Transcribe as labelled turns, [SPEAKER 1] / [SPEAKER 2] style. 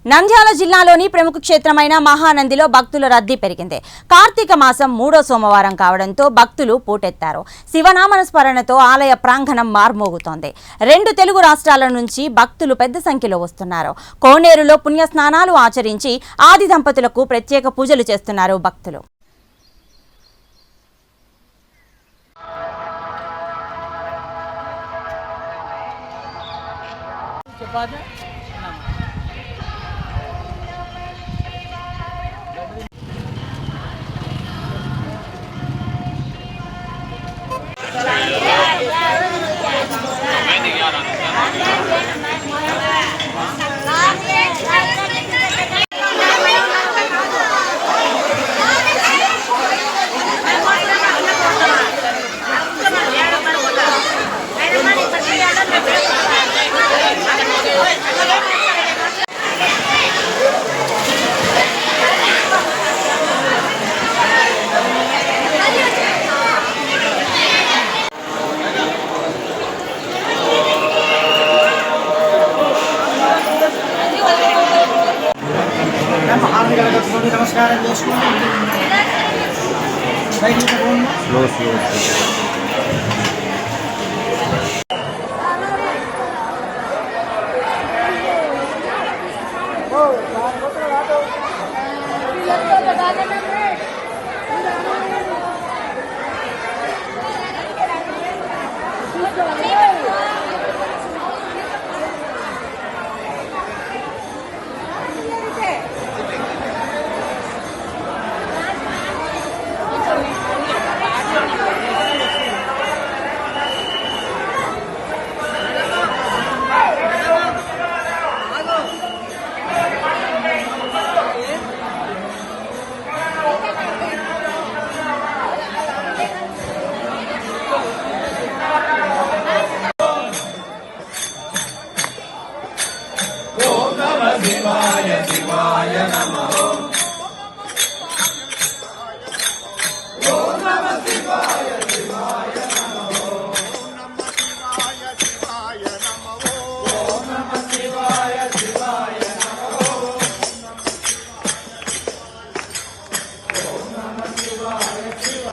[SPEAKER 1] నంద్యాల జిల్లాలోని ప్రముఖ క్షేత్రమైన మహానందిలో భక్తుల రద్దీ పెరిగింది. కార్తీక మాసం 3వ సోమవారం కావడంతో భక్తులు పోటెత్తారు. శివనామ స్మరణతో ఆలయ ప్రాంగణం మార్మోగుతోంది. 2 తెలుగు రాష్ట్రాల నుంచి భక్తులు పెద్ద సంఖ్యలో వస్తున్నారు. కోనేరులో పుణ్యస్నానాలు ఆచరించి ఆది దంపతులకు ప్రత్యేక పూజలు చేస్తున్నారు భక్తులు.
[SPEAKER 2] నమస్కారం చేసుకోండి. Slow slow